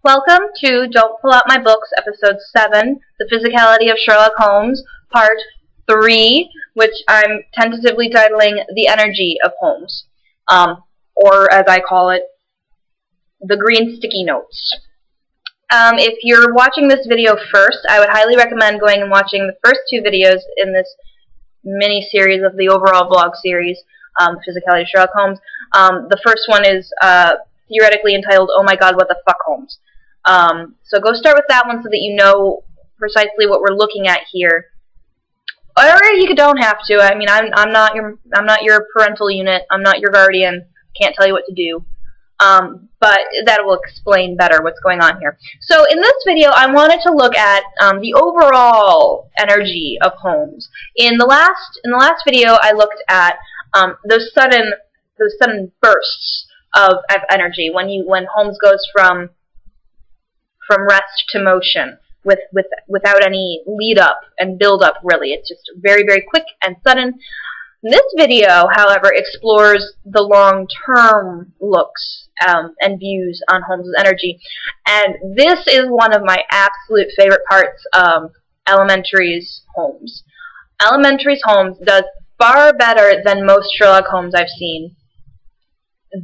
Welcome to Don't Pull Out My Books, Episode 7, The Physicality of Sherlock Holmes, Part 3, which I'm tentatively titling The Energy of Holmes, or as I call it, The Green Sticky Notes. If you're watching this video first, I would highly recommend going and watching the first two videos in this mini-series of the overall vlog series, Physicality of Sherlock Holmes. The first one is theoretically entitled, Oh My God, What the Fuck, Holmes? So go start with that one so that you know precisely what we're looking at here. Or you don't have to. I mean, I'm not your parental unit. I'm not your guardian. Can't tell you what to do. But that will explain better what's going on here. So in this video, I wanted to look at the overall energy of Holmes. In the last video, I looked at those sudden bursts of energy when Holmes goes from rest to motion without any lead up and build up, really. It's just very, very quick and sudden. This video, however, explores the long-term looks and views on Holmes' energy. And this is one of my absolute favorite parts of Elementary's Holmes. Elementary's Holmes does far better than most Sherlock Holmes I've seen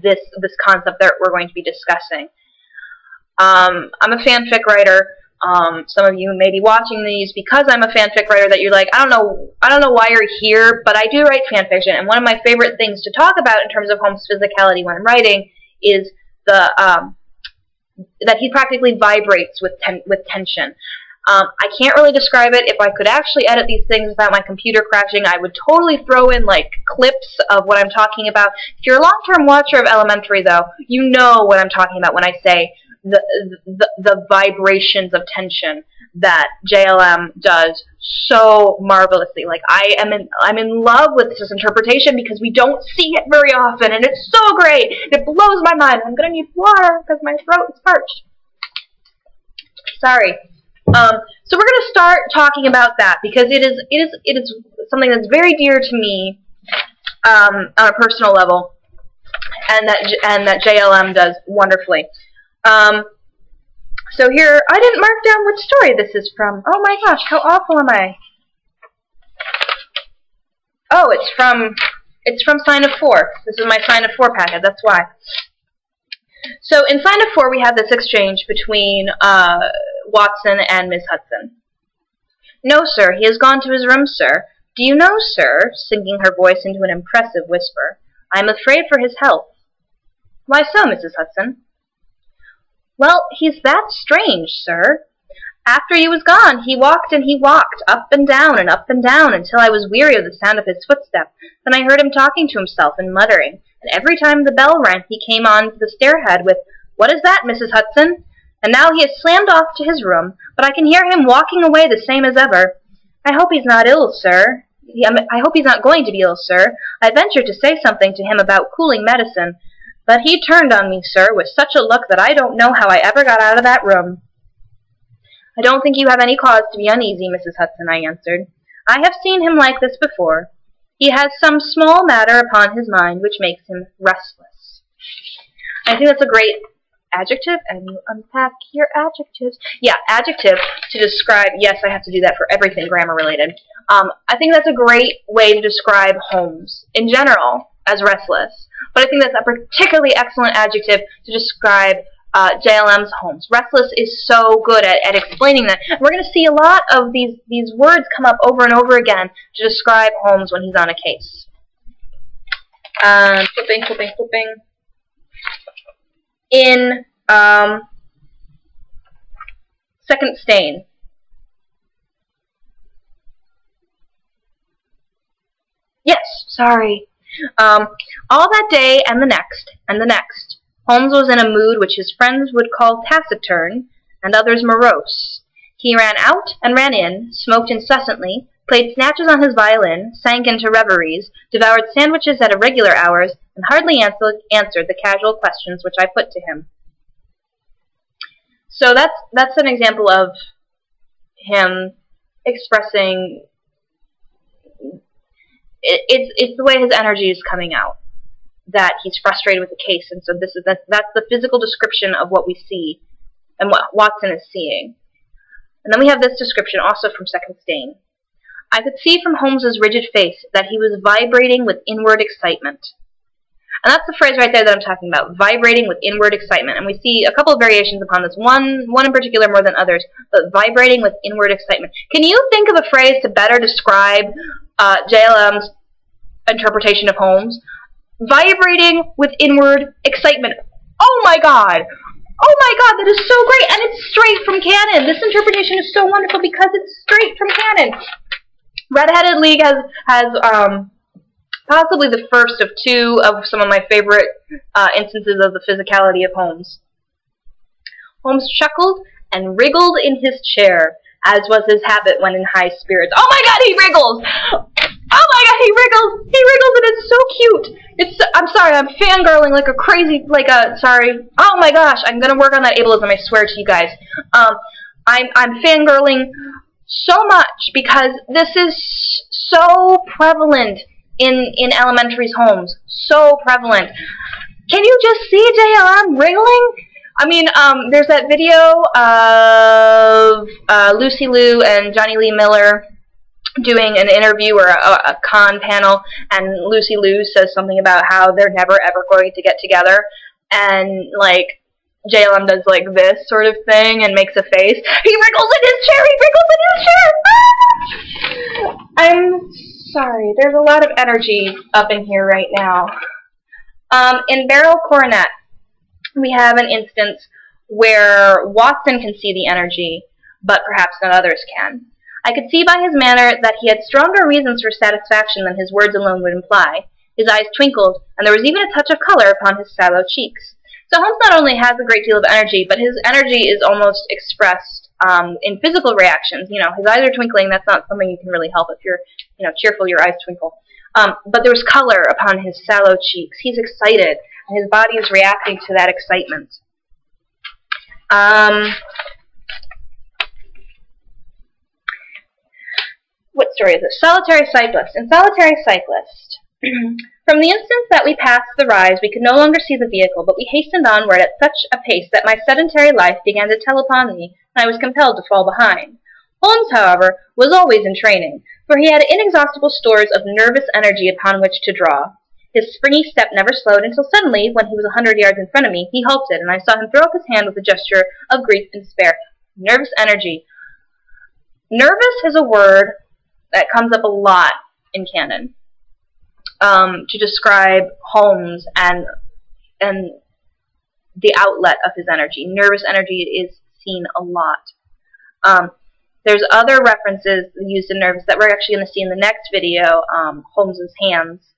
this concept that we're going to be discussing. I'm a fanfic writer. Some of you may be watching these because I'm a fanfic writer that you're like, I don't know why you're here, but I do write fanfiction, and one of my favorite things to talk about in terms of Holmes' physicality when I'm writing is that he practically vibrates with tension. I can't really describe it. If I could actually edit these things without my computer crashing, I would totally throw in like clips of what I'm talking about. If you're a long-term watcher of Elementary, though, you know what I'm talking about when I say the vibrations of tension that JLM does so marvelously. Like I'm in love with this interpretation because we don't see it very often, and it's so great. It blows my mind. I'm gonna need water because my throat is parched. Sorry. So we're gonna start talking about that because it is something that's very dear to me on a personal level, and that JLM does wonderfully. So here, I didn't mark down which story this is from. Oh my gosh, how awful am I? Oh, it's from Sign of Four. This is my Sign of Four packet, that's why. So in Sign of Four, we have this exchange between Watson and Miss Hudson. No, sir, he has gone to his room, sir. Do you know, sir, sinking her voice into an impressive whisper, I am afraid for his health. Why so, Mrs. Hudson? Well, he's that strange, sir. After you was gone, he walked and he walked, up and down, until I was weary of the sound of his footstep. Then I heard him talking to himself and muttering, and every time the bell rang, he came on the stairhead with, What is that, Mrs. Hudson? And now he has slammed off to his room, but I can hear him walking away the same as ever. I hope he's not ill, sir. I hope he's not going to be ill, sir. I ventured to say something to him about cooling medicine, but he turned on me, sir, with such a look that I don't know how I ever got out of that room. I don't think you have any cause to be uneasy, Mrs. Hudson, I answered. I have seen him like this before. He has some small matter upon his mind which makes him restless. I think that's a great adjective, and you unpack your adjectives. Yeah, adjective to describe, yes, I have to do that for everything grammar-related. I think that's a great way to describe Holmes, in general, as restless. But I think that's a particularly excellent adjective to describe JLM's Holmes. Restless is so good at explaining that. And we're going to see a lot of these words come up over and over again to describe Holmes when he's on a case. Flipping. In Second Stain. Yes, sorry. All that day and the next, Holmes was in a mood which his friends would call taciturn, and others morose. He ran out and ran in, smoked incessantly, played snatches on his violin, sank into reveries, devoured sandwiches at irregular hours, and hardly answered the casual questions which I put to him. So that's an example of him expressing it's the way his energy is coming out, that he's frustrated with the case, and so that's the physical description of what we see and what Watson is seeing. And then we have this description also from Second Stain. I could see from Holmes's rigid face that he was vibrating with inward excitement. And that's the phrase right there that I'm talking about, vibrating with inward excitement. And we see a couple of variations upon this, one in particular more than others, but vibrating with inward excitement. Can you think of a phrase to better describe JLM's interpretation of Holmes? Vibrating with inward excitement. Oh my God! Oh my God, that is so great! And it's straight from canon! This interpretation is so wonderful because it's straight from canon! Red-Headed League has possibly the first of two of some of my favorite instances of the physicality of Holmes. Holmes chuckled and wriggled in his chair, as was his habit when in high spirits. Oh my God, he wriggles! Oh my God, he wriggles! He wriggles and it's so cute! I'm sorry, I'm fangirling like a crazy, sorry. Oh my gosh, I'm gonna work on that ableism, I swear to you guys. I'm fangirling so much because this is so prevalent in Elementary's Holmes. So prevalent. Can you just see JLM wriggling? I mean, there's that video of Lucy Liu and Johnny Lee Miller doing an interview or a con panel, and Lucy Liu says something about how they're never ever going to get together, and like JLM does like this sort of thing and makes a face. He wriggles in his chair! He wriggles in his chair! I'm sorry, there's a lot of energy up in here right now. In Beryl Coronet, we have an instance where Watson can see the energy, but perhaps not others can. I could see by his manner that he had stronger reasons for satisfaction than his words alone would imply. His eyes twinkled, and there was even a touch of color upon his sallow cheeks. So Holmes not only has a great deal of energy, but his energy is almost expressed in physical reactions. You know, his eyes are twinkling. That's not something you can really help. If you're, cheerful, your eyes twinkle. But there's color upon his sallow cheeks. He's excited, and his body is reacting to that excitement. What story is this? Solitary Cyclist. In Solitary Cyclist, from the instant that we passed the rise, we could no longer see the vehicle, but we hastened onward at such a pace that my sedentary life began to tell upon me, and I was compelled to fall behind. Holmes, however, was always in training, for he had inexhaustible stores of nervous energy upon which to draw. His springy step never slowed until suddenly, when he was 100 yards in front of me, he halted, and I saw him throw up his hand with a gesture of grief and despair. Nervous energy. Nervous is a word that comes up a lot in canon to describe Holmes and the outlet of his energy. Nervous energy is seen a lot. There's other references used in nervous that we're actually going to see in the next video. Holmes's hands.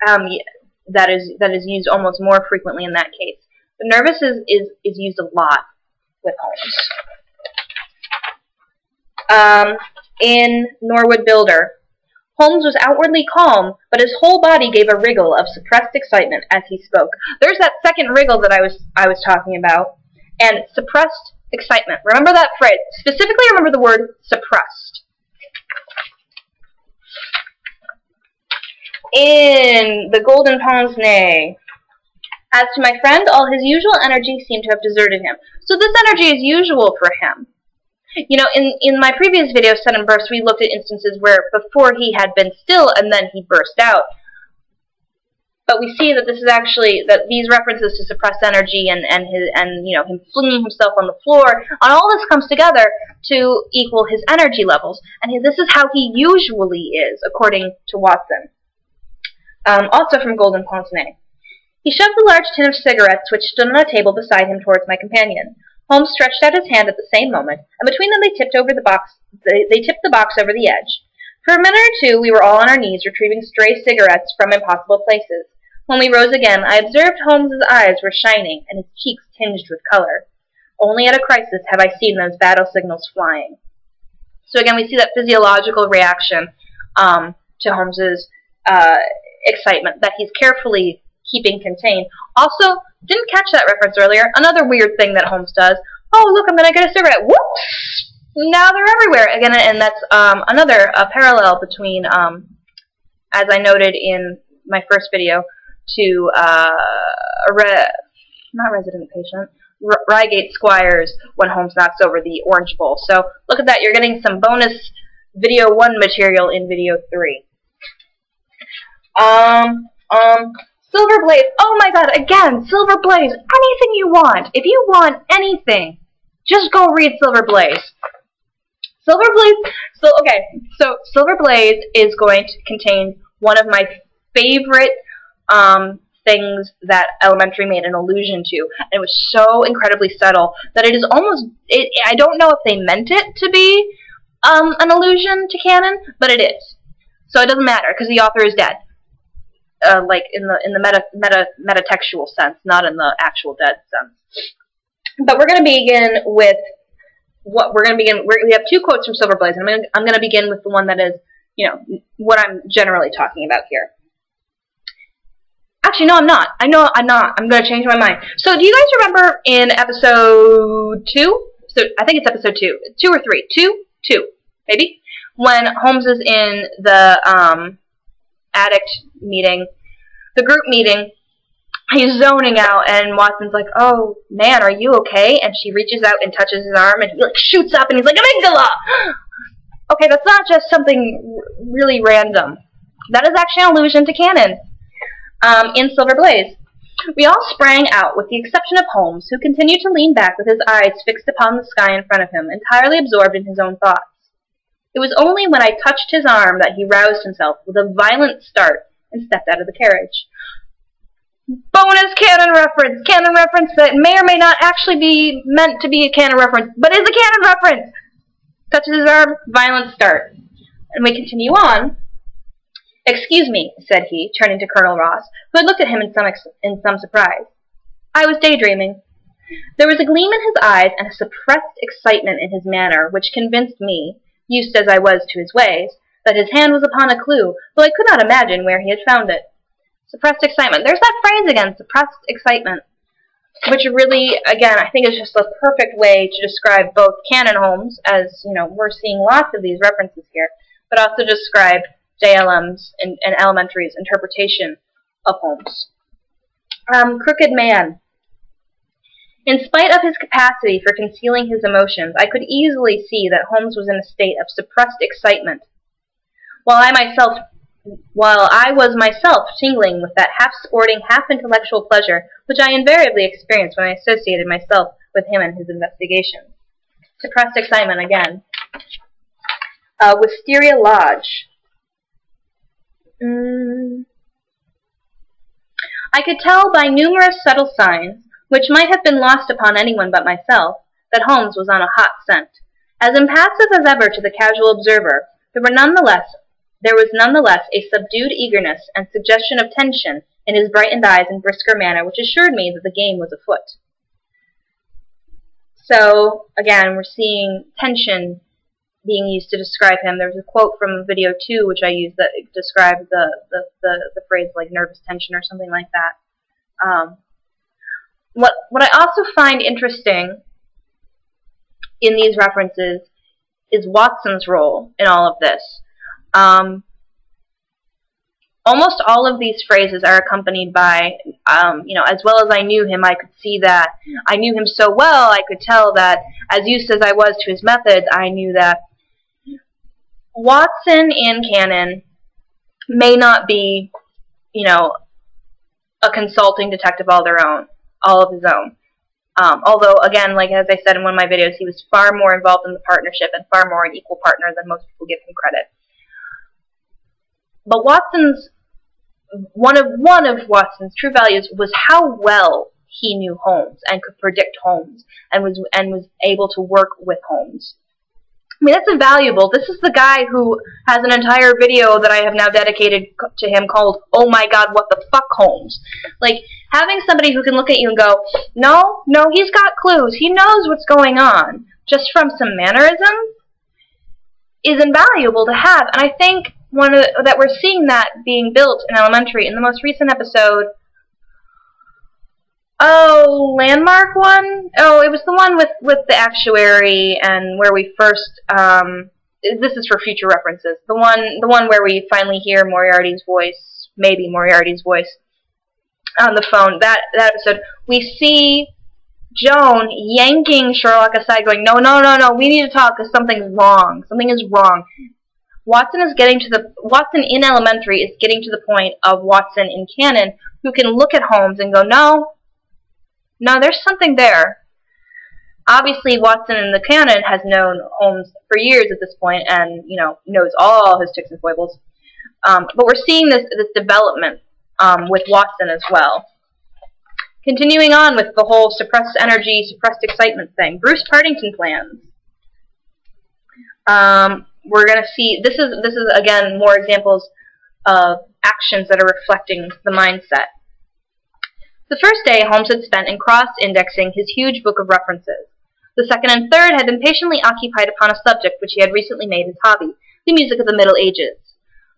That is used almost more frequently in that case. But nervous is used a lot with Holmes. In Norwood Builder, Holmes was outwardly calm, but his whole body gave a wriggle of suppressed excitement as he spoke. There's that second wriggle that I was talking about, and suppressed excitement. Remember that phrase. Specifically, remember the word suppressed. In The Golden Pince-Nez, as to my friend, all his usual energy seemed to have deserted him. So this energy is usual for him. You know, in my previous video, Sudden Bursts, we looked at instances where before he had been still and then he burst out. But we see that this is actually, that these references to suppressed energy and him flinging himself on the floor, and all this comes together to equal his energy levels. And this is how he usually is, according to Watson. Also from Golden Pince-Nez. He shoved the large tin of cigarettes which stood on a table beside him towards my companion. Holmes stretched out his hand at the same moment, and between them they tipped the box over the edge. For a minute or two we were all on our knees retrieving stray cigarettes from impossible places. When we rose again, I observed Holmes's eyes were shining and his cheeks tinged with color. Only at a crisis have I seen those battle signals flying. So again, we see that physiological reaction to Holmes's excitement that he's carefully keeping contained. Also, didn't catch that reference earlier. Another weird thing that Holmes does. Oh, look, I'm going to get a cigarette. Whoops! Now they're everywhere. Again, and that's another parallel between, as I noted in my first video, to not resident patient, Reigate Squires when Holmes knocks over the orange bowl. So look at that. You're getting some bonus video 1 material in video 3. Silver Blaze. Oh my god, again, Silver Blaze. Anything you want. If you want anything, just go read Silver Blaze. Silver Blaze, so Silver Blaze is going to contain one of my favorite things that Elementary made an allusion to. And it was so incredibly subtle that it is almost, I don't know if they meant it to be an allusion to canon, but it is. So it doesn't matter, because the author is dead. Like in the metatextual sense, not in the actual dead sense. But we're going to begin with we have 2 quotes from Silver Blaze, and I'm going to begin with the one that is, what I'm generally talking about here. Actually, no, I'm not. I'm not. I'm going to change my mind. So, do you guys remember in episode 2? So, I think it's episode 2. 2 or 3. 2, maybe? When Holmes is in the addict meeting, the group meeting, he's zoning out, and Watson's like, "Oh, man, are you okay?" And she reaches out and touches his arm, and he like shoots up, and he's like, "Amygdala!" Okay, that's not just something really random. That is actually an allusion to canon in Silver Blaze. We all sprang out, with the exception of Holmes, who continued to lean back with his eyes fixed upon the sky in front of him, entirely absorbed in his own thoughts. It was only when I touched his arm that he roused himself with a violent start and stepped out of the carriage. Bonus canon reference! Canon reference that may or may not actually be meant to be a canon reference, but is a canon reference! Touches his arm, violent start. And we continue on. "Excuse me," said he, turning to Colonel Ross, who had looked at him in some surprise. "I was daydreaming." There was a gleam in his eyes and a suppressed excitement in his manner which convinced me, used as I was to his ways, that his hand was upon a clue, though I could not imagine where he had found it. Suppressed excitement. There's that phrase again, suppressed excitement, which really, again, I think is just a perfect way to describe both canon Holmes, as, we're seeing lots of these references here, but also describe JLM's and Elementary's interpretation of Holmes. Crooked man. In spite of his capacity for concealing his emotions, I could easily see that Holmes was in a state of suppressed excitement, while I was myself tingling with that half-sporting, half-intellectual pleasure which I invariably experienced when I associated myself with him and his investigations. Suppressed excitement again. Wisteria Lodge. I could tell by numerous subtle signs, which might have been lost upon anyone but myself, that Holmes was on a hot scent. As impassive as ever to the casual observer, there was nonetheless a subdued eagerness and suggestion of tension in his brightened eyes and brisker manner which assured me that the game was afoot. So, again, we're seeing tension being used to describe him. There's a quote from video 2 which I used that described the phrase like nervous tension or something like that. What I also find interesting in these references is Watson's role in all of this. Almost all of these phrases are accompanied by, as well as I knew him, I could see that. I knew him so well, I could tell that, as used as I was to his methods, I knew that Watson in canon may not be, a consulting detective all of his own. Although, again, like as I said in one of my videos, he was far more involved in the partnership and far more an equal partner than most people give him credit. But one of Watson's true values was how well he knew Holmes and could predict Holmes and was able to work with Holmes. I mean, that's invaluable. This is the guy who has an entire video that I have now dedicated to him called, "Oh my God, what the fuck, Holmes?" Like, having somebody who can look at you and go, no, he's got clues. He knows what's going on, just from some mannerisms, is invaluable to have. And I think that we're seeing that being built in Elementary in the most recent episode. Oh, Landmark one? Oh, it was the one with the actuary and where we first, this is for future references, the one where we finally hear Moriarty's voice, maybe Moriarty's voice, on the phone. That episode, we see Joan yanking Sherlock aside, going, no, no, no, no, we need to talk because something's wrong. Something is wrong. Watson in Elementary is getting to the point of Watson in canon, who can look at Holmes and go, no, there's something there. Obviously, Watson in the canon has known Holmes for years at this point, and knows all his ticks and foibles. But we're seeing this development with Watson as well. Continuing on with the whole suppressed energy, suppressed excitement thing. Bruce Partington plans. We're going to see, this is again more examples of actions that are reflecting the mindset. The first day Holmes had spent in cross-indexing his huge book of references. The second and third had been patiently occupied upon a subject which he had recently made his hobby, the music of the Middle Ages.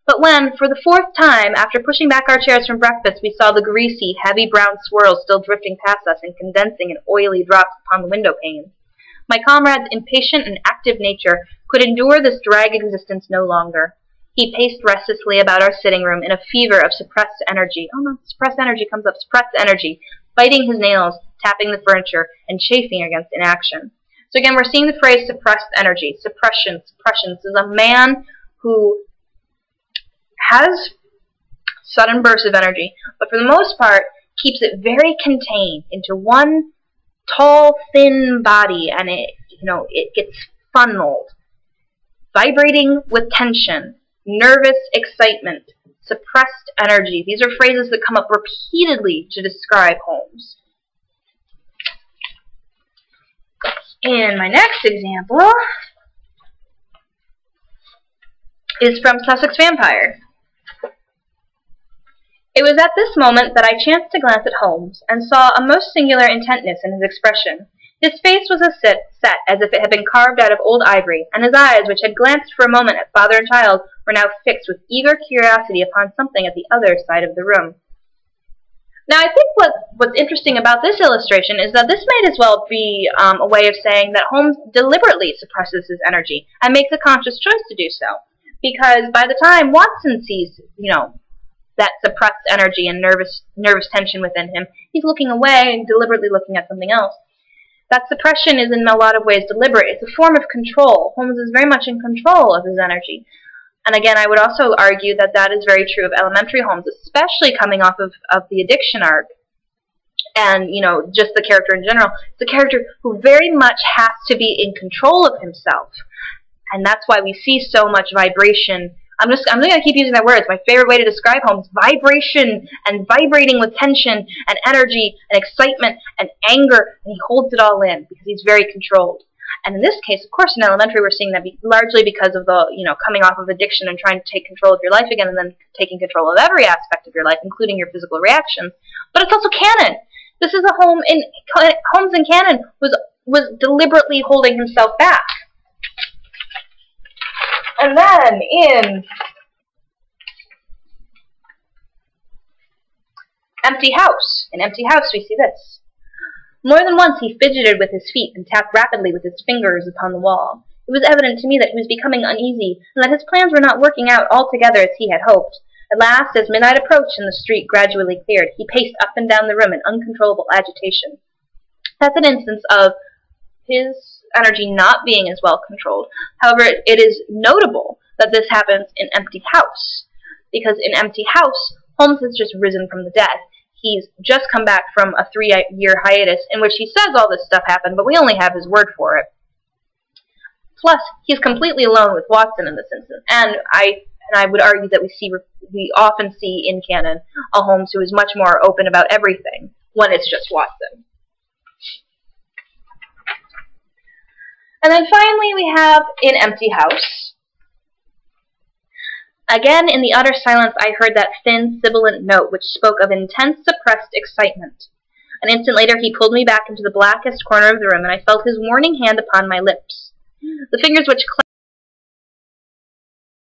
But when, for the fourth time, after pushing back our chairs from breakfast, we saw the greasy, heavy brown swirls still drifting past us and condensing in oily drops upon the window panes, my comrade's impatient and active nature could endure this drag existence no longer. He paced restlessly about our sitting room in a fever of suppressed energy. Oh no, suppressed energy comes up. Suppressed energy, biting his nails, tapping the furniture, and chafing against inaction. So again, we're seeing the phrase suppressed energy, suppression. This is a man who has sudden bursts of energy, but for the most part keeps it very contained into one tall, thin body, and it gets funneled, vibrating with tension, nervous excitement, suppressed energy. These are phrases that come up repeatedly to describe Holmes. And my next example is from Sussex Vampire. It was at this moment that I chanced to glance at Holmes, and saw a most singular intentness in his expression. His face was set as if it had been carved out of old ivory, and his eyes, which had glanced for a moment at father and child, were now fixed with eager curiosity upon something at the other side of the room. Now, I think what's interesting about this illustration is that this might as well be a way of saying that Holmes deliberately suppresses his energy and makes a conscious choice to do so. Because by the time Watson sees, that suppressed energy and nervous tension within him, he's looking away and deliberately looking at something else. That suppression is in a lot of ways deliberate. It's a form of control. Holmes is very much in control of his energy. And again, I would also argue that that is very true of Elementary Holmes, especially coming off of the addiction arc. And, just the character in general. It's a character who very much has to be in control of himself. And that's why we see so much vibration. I'm going to keep using that word. It's my favorite way to describe Holmes. Vibration and vibrating with tension and energy and excitement and anger. And he holds it all in because he's very controlled. And in this case, of course, in Elementary, we're seeing that largely because of the, coming off of addiction and trying to take control of your life again, and then taking control of every aspect of your life, including your physical reactions. But it's also canon. This is a Holmes in canon was deliberately holding himself back. And then in Empty House, we see this. More than once he fidgeted with his feet and tapped rapidly with his fingers upon the wall. It was evident to me that he was becoming uneasy, and that his plans were not working out altogether as he had hoped. At last, as midnight approached and the street gradually cleared, he paced up and down the room in uncontrollable agitation. That's an instance of his energy not being as well controlled. However, it is notable that this happens in Empty House, because in Empty House, Holmes has just risen from the dead. He's just come back from a 3-year hiatus in which he says all this stuff happened, but we only have his word for it. Plus, he's completely alone with Watson in this instance, and I would argue that we often see in canon a Holmes who is much more open about everything when it's just Watson. And then finally we have in Empty House. Again, in the utter silence, I heard that thin, sibilant note which spoke of intense, suppressed excitement. An instant later, he pulled me back into the blackest corner of the room, and I felt his warning hand upon my lips. The fingers which